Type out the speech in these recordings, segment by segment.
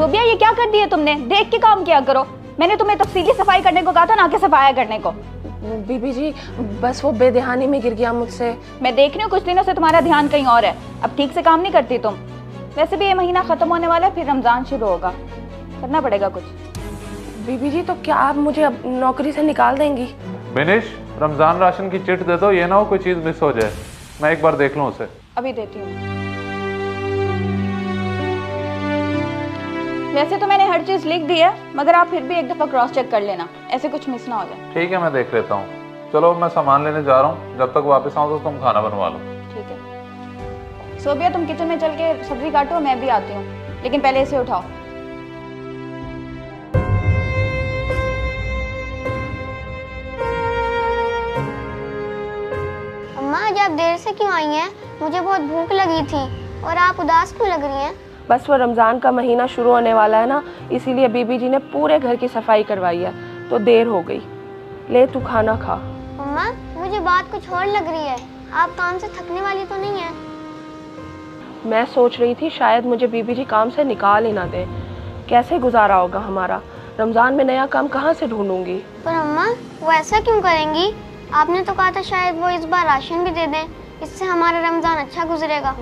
सोबिया ये क्या कर दिया तुमने? देख के काम किया करो। मैंने तुम्हें तफसीली सफाई करने को कहा था, ना कि सफाया करने को। बीबी जी बस वो बेध्यानी में गिर गया मुझसे। मैं देख रही हूँ कुछ दिनों से तुम्हारा ध्यान कहीं और है। अब ठीक से काम नहीं करती तुम। वैसे भी ये महीना खत्म होने वाला है, फिर रमजान शुरू होगा, करना पड़ेगा कुछ। बीबी जी तो क्या आप मुझे अब नौकरी से निकाल देंगी? बिनिश, रमजान राशन की चिट दे दो, ये ना हो कोई चीज मिस हो जाए। मैं एक बार देख लूँ उसे। अभी देती हूँ। वैसे तो मैंने हर चीज लिख दी है, मगर आप फिर भी एक दफा क्रॉस चेक कर लेना, ऐसे कुछ मिस ना हो जाए। ठीक है, मैं देख लेता हूँ। चलो मैं सामान लेने जा रहा हूँ, जब तक वापस आऊँ तो तुम खाना बनवा लो। ठीक है। सोबिया तुम किचन में चल के सब्जी काटो, मैं भी आती हूँ, लेकिन पहले इसे उठाओ। अम्मा आज आप देर से क्यों आई हैं? मुझे बहुत भूख लगी थी और आप उदास क्यों लग रही हैं? बस वो रमज़ान का महीना शुरू होने वाला है ना, इसीलिए बीबी जी ने पूरे घर की सफाई करवाई है, तो देर हो गई। ले तू खाना खा। अम्मा मुझे बात कुछ और लग रही है, आप काम से थकने वाली तो नहीं हैं? मैं सोच रही थी शायद मुझे बीबी जी काम से निकाल ही ना दें। कैसे गुजारा होगा हमारा? रमज़ान में नया काम कहाँ से ढूंढूंगी? पर अम्मा वो ऐसा क्यों करेंगी? आपने तो कहा था शायद वो इस बार राशन भी दे दें, इससे हमारा रमज़ान अच्छा गुजरेगा।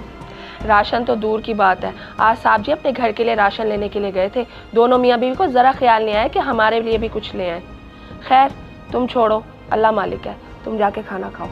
राशन तो दूर की बात है, आज साहब जी अपने घर के लिए राशन लेने के लिए गए थे। दोनों मियाँ बीवी को ज़रा ख्याल नहीं आया कि हमारे लिए भी कुछ ले आए। खैर तुम छोड़ो, अल्लाह मालिक है, तुम जाके खाना खाओ।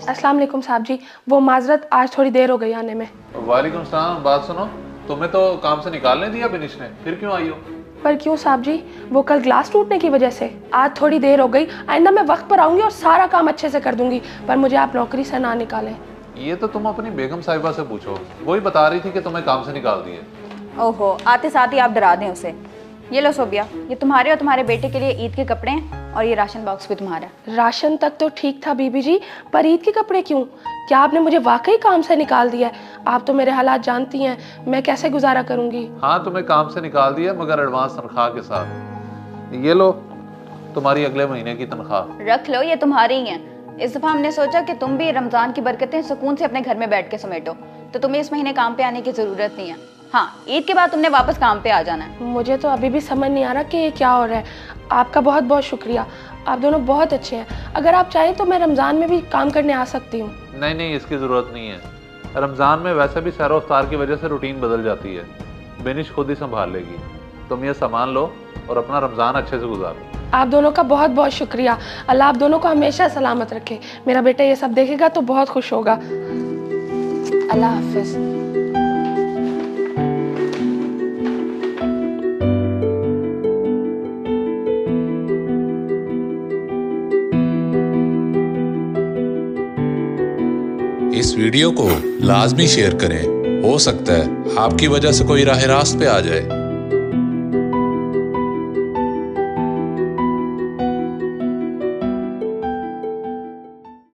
अस्सलाम वालेकुम साहब जी, वो माजरत आज थोड़ी देर हो गई आने में। वालेकुम सलाम। बात सुनो, तुम्हें तो काम से निकालने दिया बिनिश ने, फिर क्यों आई हो? पर क्यों साहब जी? वो कल ग्लास टूटने की वजह से। आज थोड़ी देर हो गई, आइंदा मैं वक्त पर आऊंगी और सारा काम अच्छे से कर दूंगी, पर मुझे आप नौकरी से ना निकालें। ये तो तुम अपनी बेगम साहिबा से पूछो, वही बता रही थी कि तुम्हें काम से निकाल दिए। ओहो, आते साथ ही आप डरा दें उसे। ये लो सोबिया, ये तुम्हारे और तुम्हारे बेटे के लिए ईद के कपड़े हैं, और ये राशन बॉक्स भी तुम्हारा। राशन तक तो ठीक था बीबी जी, पर ईद के कपड़े क्यों? क्या आपने मुझे वाकई काम से निकाल दिया है? आप तो मेरे हालात जानती हैं, मैं कैसे गुजारा करूंगी? हाँ, तुम्हें काम से निकाल दिया, मगर एडवांस तनख्वाह के साथ। ये लो तुम्हारी अगले महीने की तनख्वाह। रख लो, ये तुम्हारी ही है। इस दफा हमने सोचा कि तुम भी रमजान की बरकतें सुकून से अपने घर में बैठ के समेटो, तो तुम्हें इस महीने काम पे आने की जरूरत नहीं है। हाँ, ईद के बाद तुमने वापस काम पे आ जाना है। मुझे तो अभी भी समझ नहीं आ रहा कि ये क्या हो रहा है। आपका बहुत बहुत शुक्रिया, आप दोनों बहुत अच्छे हैं। अगर आप चाहें तो मैं रमज़ान में भी काम करने आ सकती हूँ। नहीं नहीं, इसकी ज़रूरत नहीं है। रमज़ान में वैसे भी सैर इफ्तार की वजह से रूटीन बदल जाती है, बिनिश खुद ही संभाल लेगी। तुम ये सामान लो और अपना रमज़ान अच्छे से गुजारो। आप दोनों का बहुत बहुत शुक्रिया। अल्लाह आप दोनों को हमेशा सलामत रखे। मेरा बेटा ये सब देखेगा तो बहुत खुश होगा। अल्लाह हाफिज। इस वीडियो को लाजमी शेयर करें, हो सकता है आपकी वजह से कोई राह रास्त पे आ जाए।